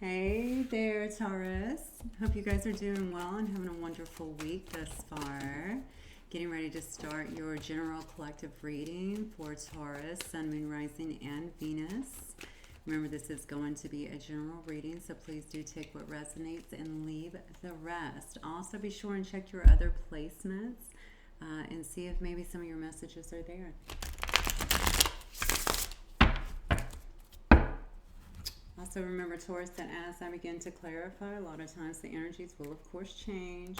Hey there, Taurus. Hope you guys are doing well and having a wonderful week thus far. Getting ready to start your general collective reading for Taurus, Sun, Moon, Rising, and Venus. Remember, this is going to be a general reading, so please do take what resonates and leave the rest. Also, be sure and check your other placements and see if maybe some of your messages are there. Also remember, Taurus, that as I begin to clarify, a lot of times the energies will of course change.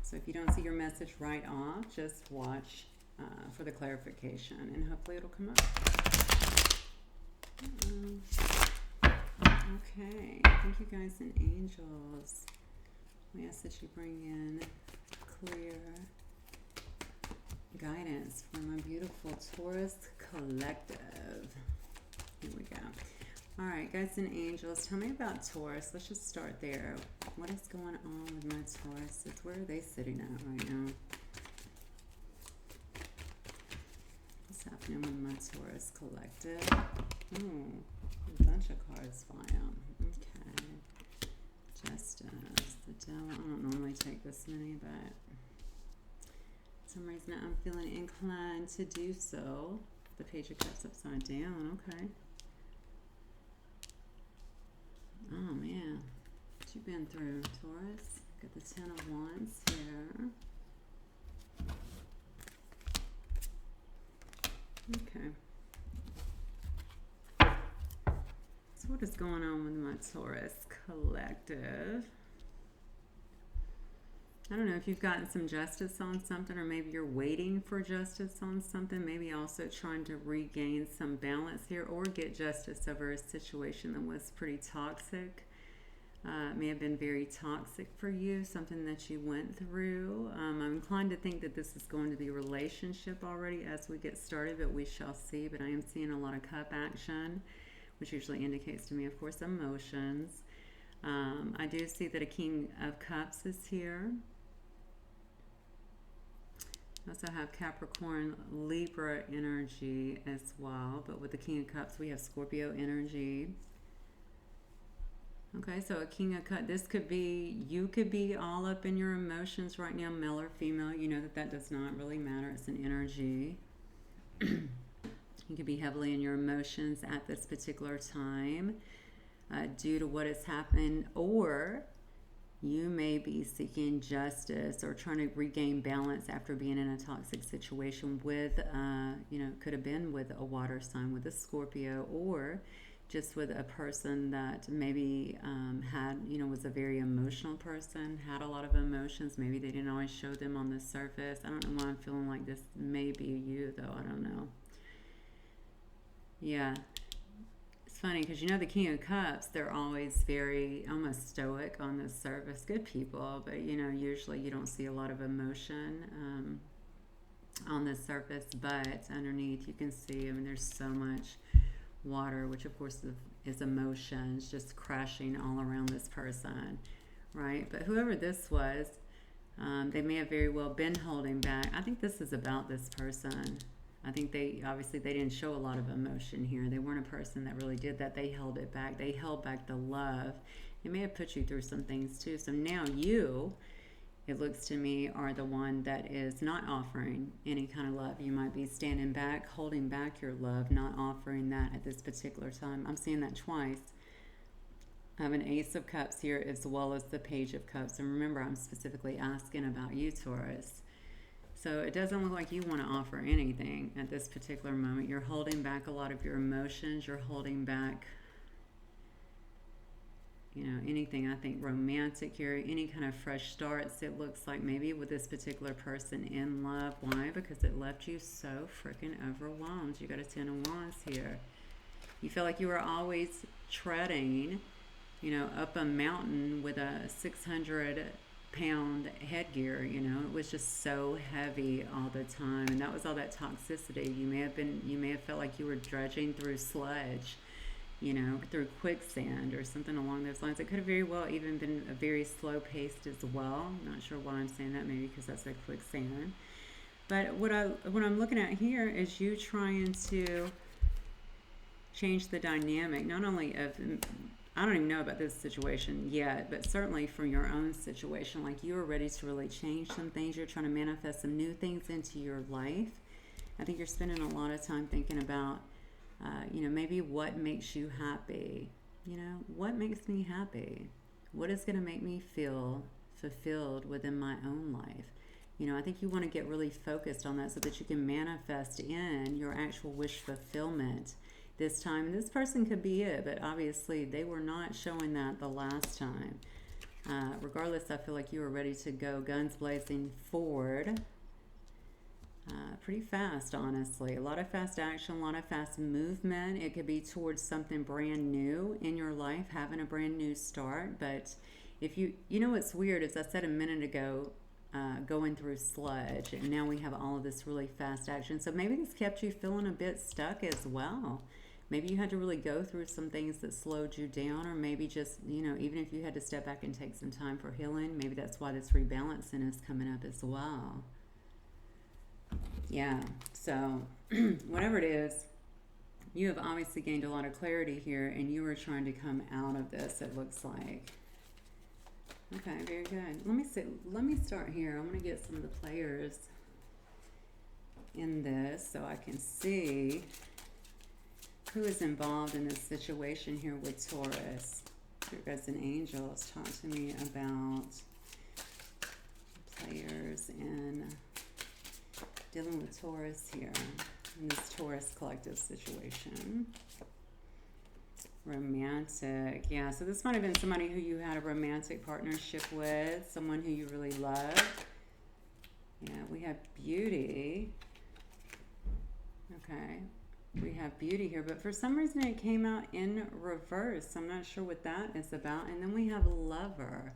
So if you don't see your message right off, just watch for the clarification and hopefully it'll come up. Okay, thank you guys and angels. We ask that you bring in clear guidance for my beautiful Taurus collective. Here we go. All right, guys and angels, tell me about Taurus. Let's just start there. What is going on with my Tauruses? Where are they sitting at right now? What's happening with my Taurus collective? Oh, a bunch of cards fly out. Okay. Justice, the Devil. I don't normally take this many, but for some reason I'm feeling inclined to do so. The Page of Cups upside down. Okay. Oh man, what you been through, Taurus? Got the Ten of Wands here. Okay. So what is going on with my Taurus collective? I don't know if you've gotten some justice on something, or maybe you're waiting for justice on something. Maybe also trying to regain some balance here, or get justice over a situation that was pretty toxic. It may have been very toxic for you, something that you went through. I'm inclined to think that this is going to be a relationship already as we get started, but we shall see. But I am seeing a lot of cup action, which usually indicates to me, of course, emotions. I do see that a King of Cups is here. I also have Capricorn, Libra energy as well, but with the King of Cups we have Scorpio energy. Okay, so a King of Cups, this could be, you could be all up in your emotions right now, male or female. You know that does not really matter. It's an energy. You could be heavily in your emotions at this particular time due to what has happened, or you may be seeking justice or trying to regain balance after being in a toxic situation with, could have been with a water sign, with a Scorpio, or just with a person that maybe was a very emotional person, had a lot of emotions. Maybe they didn't always show them on the surface. I don't know why I'm feeling like this may be you, though. I don't know. Yeah. It's funny because the King of Cups, they're always very almost stoic on the surface, good people, but usually you don't see a lot of emotion on the surface, but underneath you can see, there's so much water, which of course is emotions just crashing all around this person, right? But whoever this was, they may have very well been holding back. I think this is about this person. I think they didn't show a lot of emotion here. They weren't a person that really did that. They held it back. They held back the love. It may have put you through some things too. So now you, it looks to me, are the one that is not offering any kind of love. You might be standing back, holding back your love, not offering that at this particular time. I'm seeing that twice. I have an Ace of Cups here as well as the Page of Cups. And remember, I'm specifically asking about you, Taurus. So it doesn't look like you want to offer anything at this particular moment. You're holding back a lot of your emotions. You're holding back, anything, I think, romantic here, any kind of fresh starts. It looks like maybe with this particular person in love. Why? Because it left you so freaking overwhelmed. You got a Ten of Wands here. You feel like you were always treading, up a mountain with a 600-pound headgear. It was just so heavy all the time, and that was all that toxicity. You may have felt like you were dredging through sludge, through quicksand or something along those lines. It could have very well even been a very slow paced as well. I'm not sure why I'm saying that, maybe because that's like quicksand. But what I'm looking at here is you trying to change the dynamic, not only of, I don't even know about this situation yet, but certainly from your own situation. Like you are ready to really change some things. You're trying to manifest some new things into your life. I think you're spending a lot of time thinking about, maybe what makes you happy. What makes me happy? What is going to make me feel fulfilled within my own life? I think you want to get really focused on that so that you can manifest in your actual wish fulfillment this time. And this person could be it, but obviously they were not showing that the last time. Regardless, I feel like you were ready to go guns blazing forward. Pretty fast, honestly. A lot of fast action, a lot of fast movement. It could be towards something brand new in your life, having a brand new start. But if what's weird, as I said a minute ago, going through sludge, and now we have all of this really fast action. So maybe this kept you feeling a bit stuck as well. Maybe you had to really go through some things that slowed you down, or maybe just, even if you had to step back and take some time for healing, maybe that's why this rebalancing is coming up as well. Yeah, so whatever it is, you have obviously gained a lot of clarity here, and you are trying to come out of this, it looks like. Okay, very good. Let me start here. I'm going to get some of the players in this so I can see who is involved in this situation here with Taurus. Here goes an angel. Let's talk to me about players in dealing with Taurus here in this Taurus collective situation. Romantic. Yeah, so this might have been somebody who you had a romantic partnership with, someone who you really love. Yeah, we have beauty. Okay, we have beauty here, but for some reason it came out in reverse. I'm not sure what that is about. And then we have lover.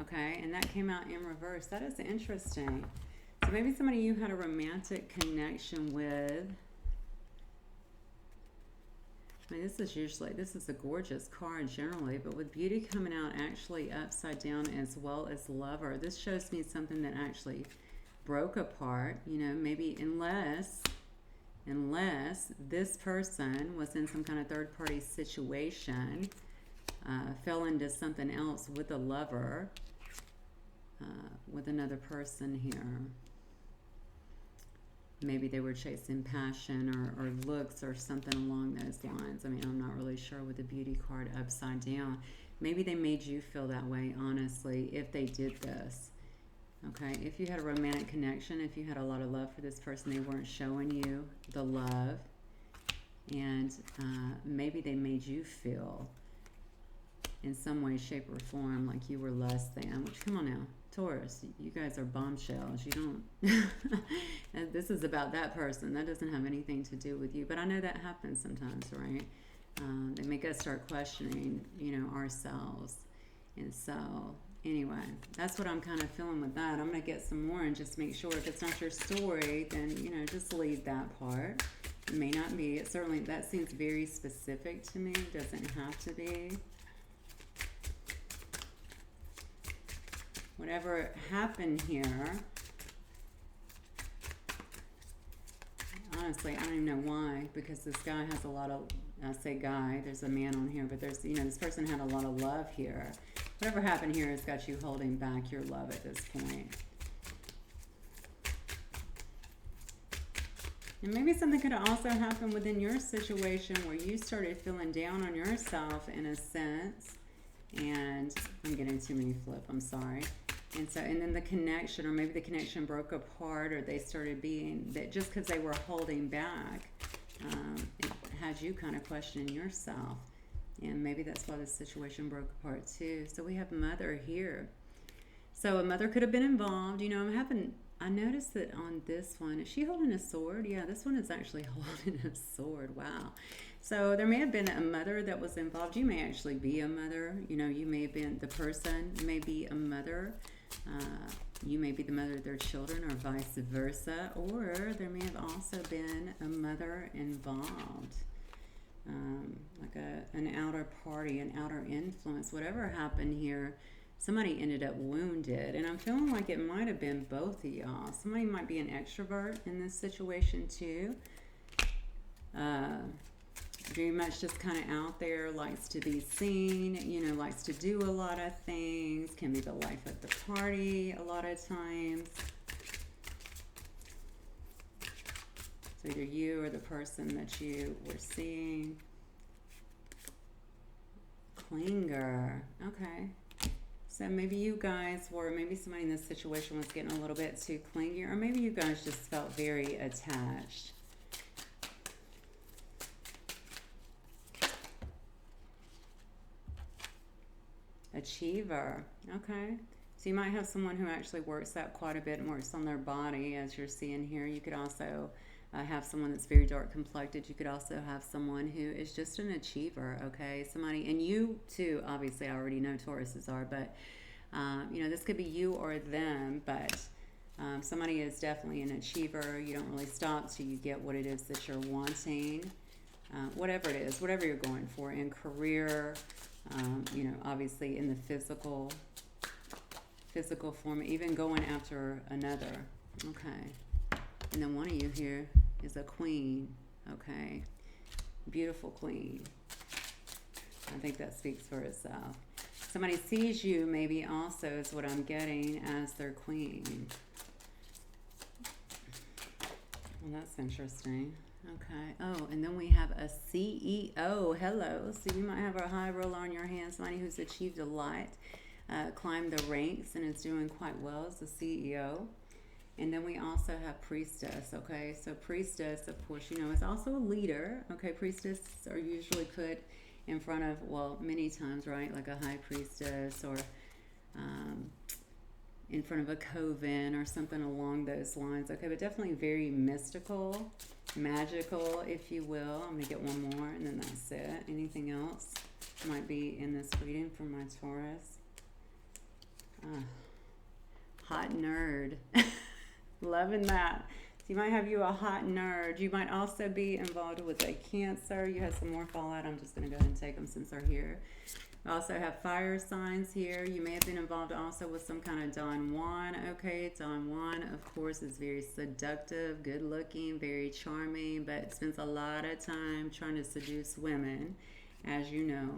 Okay, and that came out in reverse. That is interesting. So maybe somebody you had a romantic connection with. I mean, this is a gorgeous card generally, but with beauty coming out actually upside down as well as lover, this shows me something that actually broke apart, maybe unless this person was in some kind of third-party situation, fell into something else with a lover, with another person here. Maybe they were chasing passion or looks or something along those lines. I mean, I'm not really sure with the beauty card upside down. Maybe they made you feel that way, honestly, if they did this. Okay, if you had a romantic connection, if you had a lot of love for this person, they weren't showing you the love. And maybe they made you feel in some way, shape, or form like you were less than. Which, come on now, Taurus, you guys are bombshells. You don't, this is about that person. That doesn't have anything to do with you. But I know that happens sometimes, right? They make us start questioning, ourselves. And so, anyway, that's what I'm kind of feeling with that. I'm going to get some more and just make sure if it's not your story, then, just leave that part. It may not be. It certainly, that seems very specific to me. It doesn't have to be. Whatever happened here, honestly, I don't even know why, because this guy has a lot of, I say guy, there's a man on here, but there's, this person had a lot of love here. Whatever happened here has got you holding back your love at this point. And maybe something could have also happened within your situation where you started feeling down on yourself in a sense. And I'm getting too many flip, I'm sorry. And then the connection, or maybe the connection broke apart, or they started being, that just because they were holding back, it had you kind of questioning yourself. And maybe that's why this situation broke apart too. So we have mother here. So a mother could have been involved. I noticed that on this one, is she holding a sword? Yeah, this one is actually holding a sword. Wow. So there may have been a mother that was involved. You may actually be a mother. You may have been, the person may be a mother. You may be the mother of their children, or vice versa. Or there may have also been a mother involved. Like an outer party, an outer influence. Whatever happened here, somebody ended up wounded. And I'm feeling like it might have been both of y'all. Somebody might be an extrovert in this situation too. Very much just kind of out there, likes to be seen, you know, likes to do a lot of things, can be the life of the party a lot of times. So either you or the person that you were seeing. Clinger. Okay. So maybe you guys were, maybe somebody in this situation was getting a little bit too clingy, or maybe you guys just felt very attached. Achiever. Okay. So you might have someone who actually works out quite a bit and works on their body, as you're seeing here. You could also have someone that's very dark complected. You could also have someone who is just an achiever, okay? Somebody, and you too, obviously I already know Tauruses are, but you know, this could be you or them, but somebody is definitely an achiever. You don't really stop till you get what it is that you're wanting. Whatever it is, whatever you're going for in career, you know, obviously in the physical form, even going after another. Okay. And then one of you here is a queen. Okay. Beautiful queen. I think that speaks for itself. Somebody sees you maybe also, is what I'm getting, as their queen. Well, that's interesting. Okay. Oh, and then we have a CEO. Hello. So you might have a high roller on your hands, somebody who's achieved a lot, climbed the ranks, and is doing quite well as a CEO. And then we also have priestess. Okay. So priestess, of course, you know, is also a leader. Okay. Priestess are usually put in front of, well, many times, right? Like a high priestess, or in front of a coven or something along those lines. Okay, but definitely very mystical, magical, if you will. I'm going to get one more, and then that's it. Anything else might be in this reading for my Taurus? Hot nerd. Loving that. So you might have you a hot nerd. You might also be involved with a Cancer. You have some more fallout. I'm just going to go ahead and take them since they're here. We also have fire signs here. You may have been involved also with some kind of Don Juan. Okay, Don Juan, of course, is very seductive, good looking, very charming, but spends a lot of time trying to seduce women, as you know.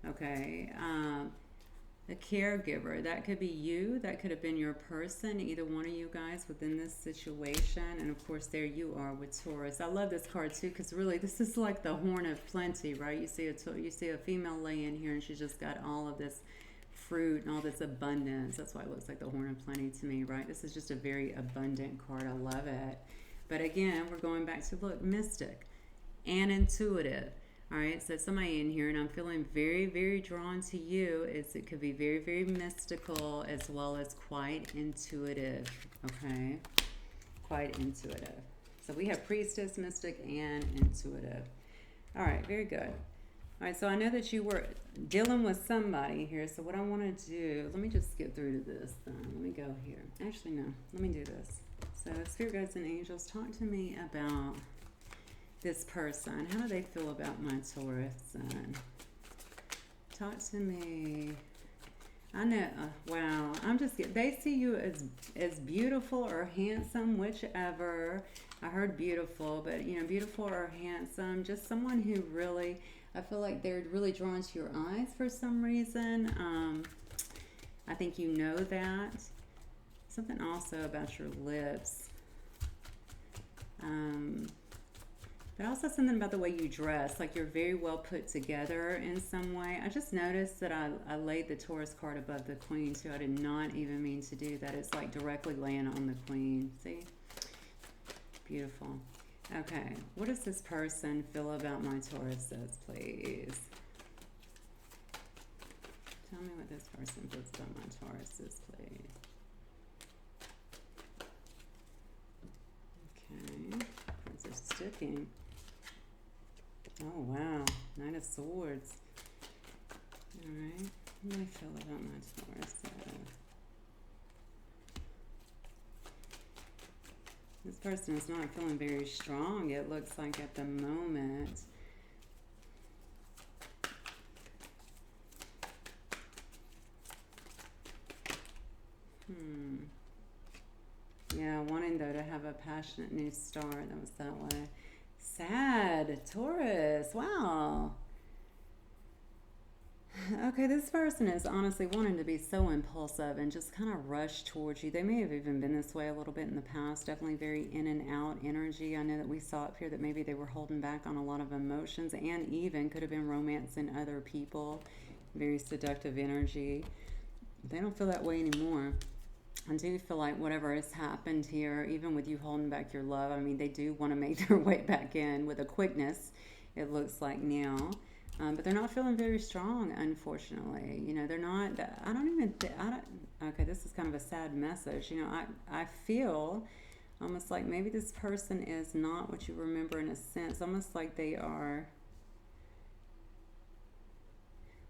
Okay, a caregiver, that could be you, that could have been your person, either one of you guys within this situation. And of course there you are with Taurus. I love this card too, because really this is like the horn of plenty, right? You see a female laying here, and she's just got all of this fruit and all this abundance. That's why it looks like the horn of plenty to me, right? This is just a very abundant card. I love it. But again, we're going back to, look, mystic and intuitive. All right, so somebody in here, and I'm feeling very, very drawn to you, is it could be very, very mystical as well as quite intuitive, okay? Quite intuitive. So we have priestess, mystic, and intuitive. All right, very good. All right, so I know that you were dealing with somebody here, so what I want to do, let me just get through to this then. Let me go here. Actually, no, let me do this. So spirit guides and angels, talk to me about this person. How do they feel about my Taurus sun? Talk to me. I know, wow, I'm just, they see you as beautiful or handsome, whichever. I heard beautiful, but you know, beautiful or handsome, just someone who really, I feel like they're really drawn to your eyes for some reason. I think you know that. Something also about your lips. But also something about the way you dress, like you're very well put together in some way. I just noticed that I laid the Taurus card above the Queen too. I did not even mean to do that. It's like directly laying on the Queen. See? Beautiful. Okay, what does this person feel about my Tauruses, please? Tell me what this person feels about my Tauruses, please. Okay, cards are sticking. Oh, wow. Knight of Swords. All right. What do I feel about my Taurus? This person is not feeling very strong, it looks like, at the moment. Yeah, wanting, though, to have a passionate new start. That was that way. sad. Taurus. Wow. Okay, this person is honestly wanting to be so impulsive and just kind of rush towards you. They may have even been this way a little bit in the past. Definitely very in and out energy. I know that we saw up here that maybe they were holding back on a lot of emotions and even could have been romancing other people. Very seductive energy. They don't feel that way anymore. I do feel like whatever has happened here, even with you holding back your love, I mean, they do want to make their way back in with a quickness, it looks like now. But they're not feeling very strong, unfortunately. You know, they're not, I don't even, I don't, okay, this is kind of a sad message. You know, I feel almost like maybe this person is not what you remember in a sense, almost like they are,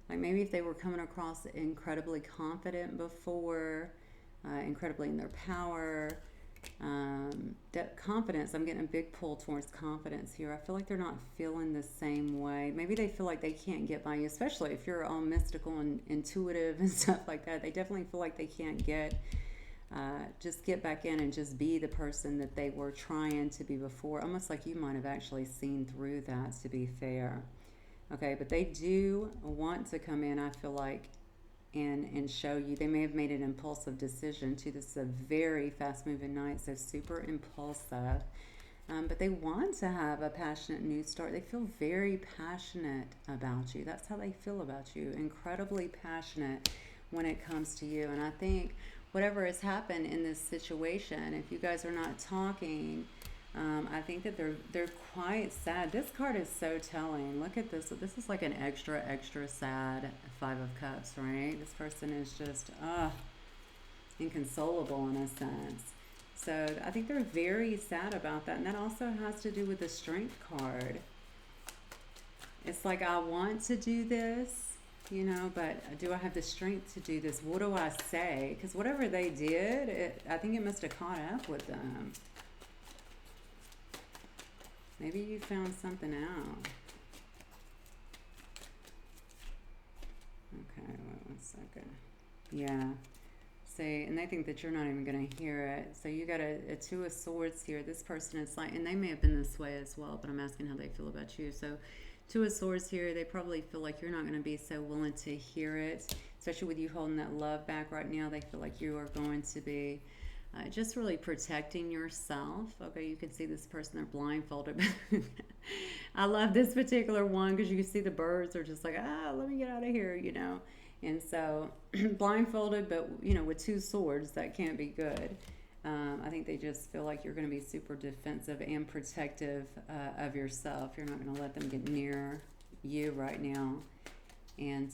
like maybe if they were coming across incredibly confident before, incredibly in their power, that confidence, I'm getting a big pull towards confidence here. I feel like they're not feeling the same way. Maybe they feel like they can't get by you, especially if you're all mystical and intuitive and stuff like that. They definitely feel like they can't just get back in and just be the person that they were trying to be before. Almost like you might have actually seen through that, to be fair. Okay, but they do want to come in, I feel like, and show you. They may have made an impulsive decision too. This is a very fast moving night, so super impulsive. But they want to have a passionate new start. They feel very passionate about you. That's how they feel about you. Incredibly passionate when it comes to you. And I think whatever has happened in this situation, if you guys are not talking, I think that they're quite sad. This card is so telling. Look at this. This is like an extra sad Five of Cups, right? This person is just inconsolable in a sense. So I think they're very sad about that. And that also has to do with the Strength card. It's like, I want to do this, you know, but do I have the strength to do this? What do I say? Because whatever they did, I think it must have caught up with them. Maybe you found something out. Okay, wait 1 second. Yeah. See, and they think that you're not even going to hear it. So you got a Two of Swords here. This person is like, and they may have been this way as well, but I'm asking how they feel about you. So Two of Swords here, they probably feel like you're not going to be so willing to hear it, especially with you holding that love back right now. They feel like you are going to be just really protecting yourself. Okay, you can see this person, they're blindfolded. I love this particular one because you can see the birds are just like, let me get out of here, you know. And so blindfolded, but, you know, with two swords, that can't be good. I think they just feel like you're going to be super defensive and protective of yourself. You're not going to let them get near you right now. And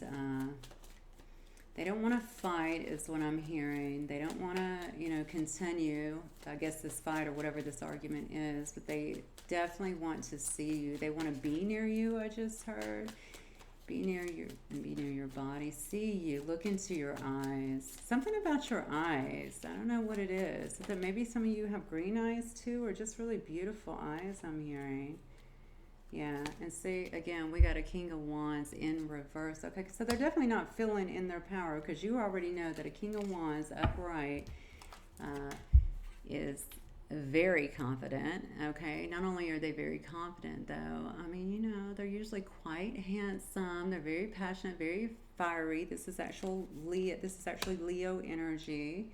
they don't want to fight is what I'm hearing. They don't want to, you know, continue, I guess, this fight or whatever this argument is. But they definitely want to see you. They want to be near you, I just heard. Be near your body. See you. Look into your eyes. Something about your eyes. I don't know what it is. That maybe some of you have green eyes too, or just really beautiful eyes, I'm hearing. Yeah, and see, again, we got a King of Wands in reverse. Okay, so they're definitely not feeling in their power because you already know that a King of Wands upright is very confident. Okay, not only are they very confident, though, I mean, you know, they're usually quite handsome. They're very passionate, very fiery. This is actually Leo energy.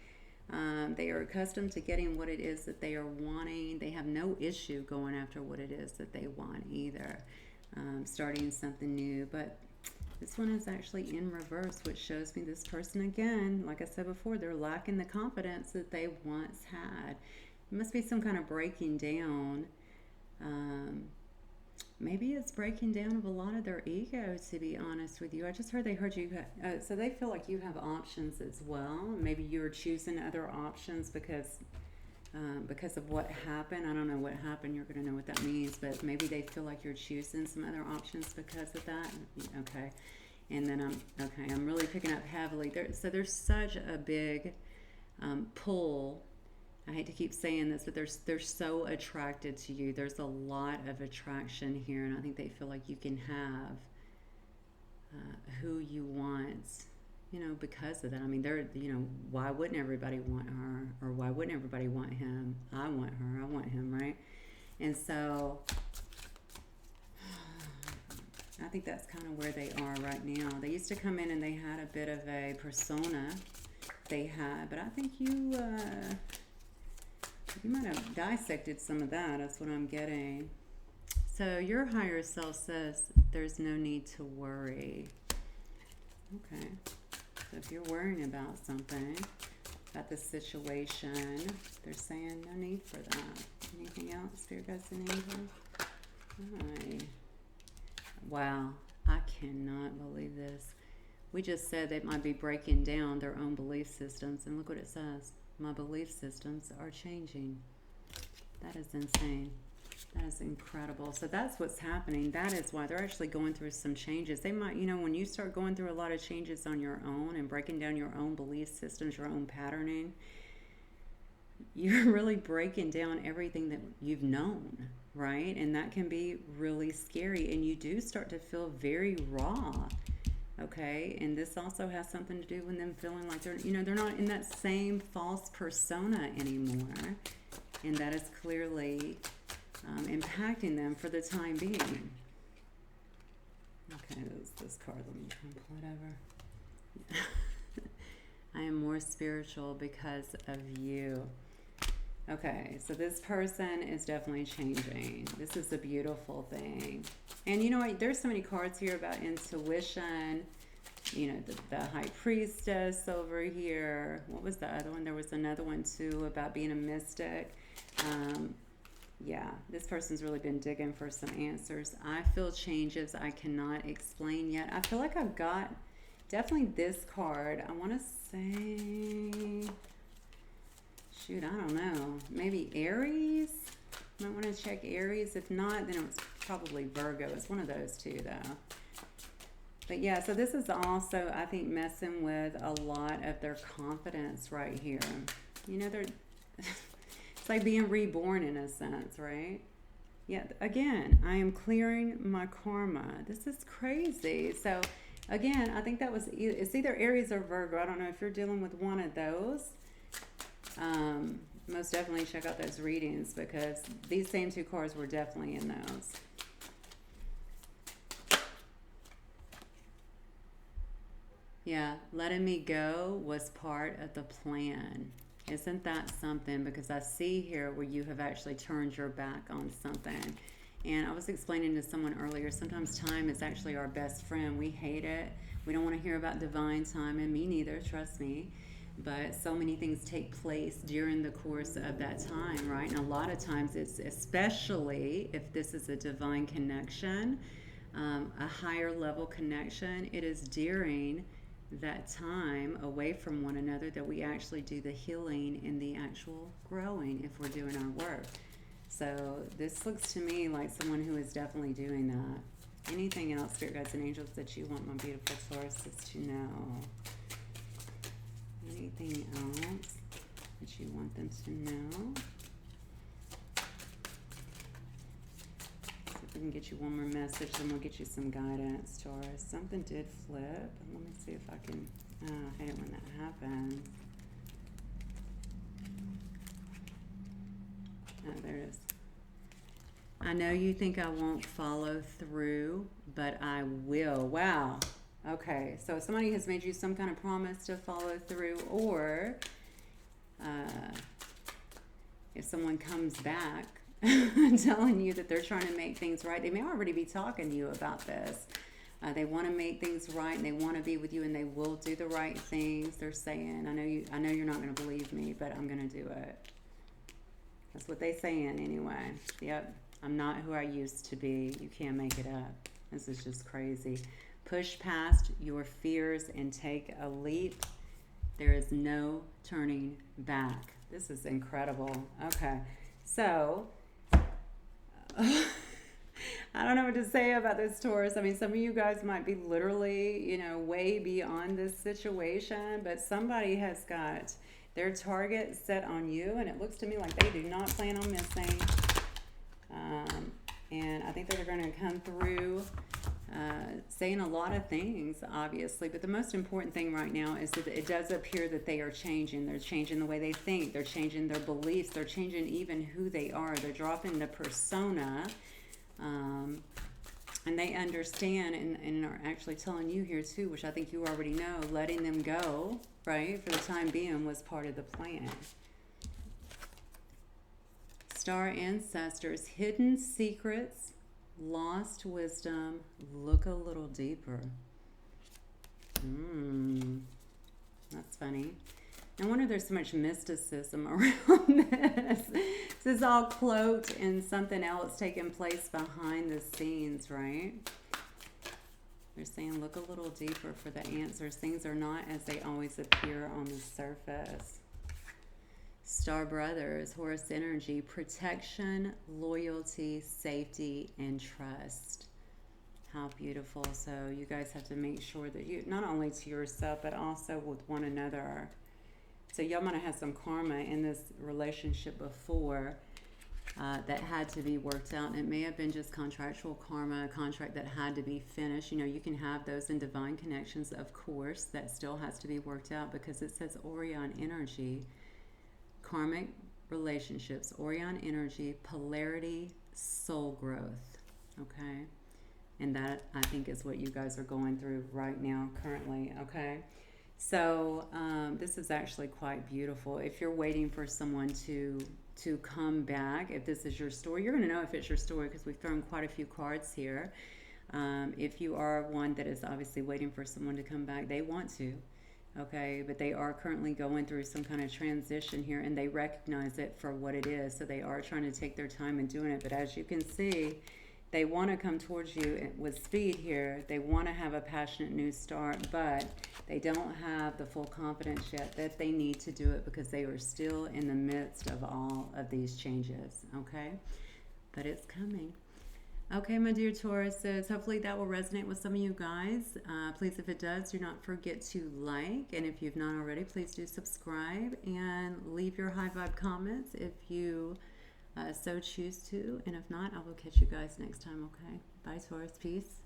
They are accustomed to getting what it is that they are wanting. They have no issue going after what it is that they want either. Starting something new. But this one is actually in reverse, which shows me this person, again, like I said before, they're lacking the confidence that they once had. It must be some kind of breaking down. Maybe it's breaking down of a lot of their ego, to be honest with you. I just heard you. So they feel like you have options as well. Maybe you're choosing other options because of what happened. I don't know what happened. You're going to know what that means. But maybe they feel like you're choosing some other options because of that. Okay. And then I'm really picking up heavily. So there's such a big pull. I hate to keep saying this, but they're so attracted to you. There's a lot of attraction here, and I think they feel like you can have who you want, you know, because of that. I mean, why wouldn't everybody want her, or why wouldn't everybody want him? I want her, I want him, right? And so think that's kind of where they are right now. They used to come in and they had a bit of a persona they had, but I think you might have dissected some of that. That's what I'm getting. So your higher self says there's no need to worry. Okay. So if you're worrying about something, about the situation, they're saying no need for that. Anything else, Spirit Guides and Angels? Hi. Wow. I cannot believe this. We just said they might be breaking down their own belief systems, and look what it says. My belief systems are changing. That is insane. That is incredible. So that's what's happening. That is why they're actually going through some changes. They might, you know, when you start going through a lot of changes on your own and breaking down your own belief systems, your own patterning, you're really breaking down everything that you've known, right? And that can be really scary. And you do start to feel very raw. Okay, and this also has something to do with them feeling like they're, you know, they're not in that same false persona anymore, and that is clearly impacting them for the time being. Okay, this card, let me try and pull it over. I am more spiritual because of you. Okay, so this person is definitely changing. This is a beautiful thing. And you know what? There's so many cards here about intuition. You know, the High Priestess over here. What was the other one? There was another one too about being a mystic. Yeah, this person's really been digging for some answers. I feel changes I cannot explain yet. I feel like I've got definitely this card. I want to say... Shoot, I don't know. Maybe Aries? Might want to check Aries. If not, then it's probably Virgo. It's one of those two, though. But yeah, so this is also, I think, messing with a lot of their confidence right here. You know, they're... it's like being reborn in a sense, right? Yeah, again, I am clearing my karma. This is crazy. So, again, I think that was... It's either Aries or Virgo. I don't know if you're dealing with one of those. Most definitely check out those readings because these same two cards were definitely in those. Yeah, letting me go was part of the plan. Isn't that something? Because I see here where you have actually turned your back on something. And I was explaining to someone earlier, sometimes time is actually our best friend. We hate it. We don't want to hear about divine time, and me neither, trust me. But so many things take place during the course of that time, right? And a lot of times it's, especially if this is a divine connection, a higher level connection, it is during that time away from one another that we actually do the healing and the actual growing if we're doing our work. So this looks to me like someone who is definitely doing that. Anything else, Spirit Guides and Angels, that you want my beautiful Tauruses to know? Anything else that you want them to know? See if we can get you one more message, then we'll get you some guidance, Taurus. Something did flip. Let me see if I can... I hate it when that happens. Oh, there it is. I know you think I won't follow through, but I will. Wow. Okay, so somebody has made you some kind of promise to follow through, or if someone comes back telling you that they're trying to make things right, they may already be talking to you about this. They want to make things right, and they want to be with you, and they will do the right things. They're saying, I know you're not going to believe me, but I'm going to do it. That's what they're saying anyway. Yep, I'm not who I used to be. You can't make it up. This is just crazy. Push past your fears and take a leap. There is no turning back. This is incredible. Okay, so I don't know what to say about this, Taurus. I mean, some of you guys might be literally, you know, way beyond this situation, but somebody has got their target set on you, and it looks to me like they do not plan on missing. And I think that they're going to come through saying a lot of things, obviously, but the most important thing right now is that it does appear that they are changing. They're changing the way they think. They're changing their beliefs. They're changing even who they are. They're dropping the persona And they understand and are actually telling you here too, which I think you already know, letting them go, right, for the time being was part of the plan. Star ancestors, hidden secrets, lost wisdom, look a little deeper. That's funny. No wonder there's so much mysticism around this. This is all cloaked in something else taking place behind the scenes, right? They're saying look a little deeper for the answers. Things are not as they always appear on the surface. Star Brothers, Horus energy, protection, loyalty, safety, and trust. How beautiful. So you guys have to make sure that you, not only to yourself, but also with one another. So y'all might have had some karma in this relationship before that had to be worked out. And it may have been just contractual karma, a contract that had to be finished. You know, you can have those in divine connections, of course, that still has to be worked out because it says Orion energy, karmic relationships, Orion energy, polarity, soul growth. Okay? And that, I think, is what you guys are going through right now, currently. Okay? So this is actually quite beautiful. If you're waiting for someone to come back, if this is your story, you're going to know if it's your story because we've thrown quite a few cards here. If you are one that is obviously waiting for someone to come back, they want to, okay? But they are currently going through some kind of transition here, and they recognize it for what it is. So they are trying to take their time in doing it. But as you can see, they want to come towards you with speed here. They want to have a passionate new start, but they don't have the full confidence yet that they need to do it because they are still in the midst of all of these changes, okay? But it's coming. Okay, my dear Tauruses, hopefully that will resonate with some of you guys. Please, if it does, do not forget to like. And if you've not already, please do subscribe and leave your high vibe comments if you so choose to. And if not, I will catch you guys next time, okay? Bye, Taurus. Peace.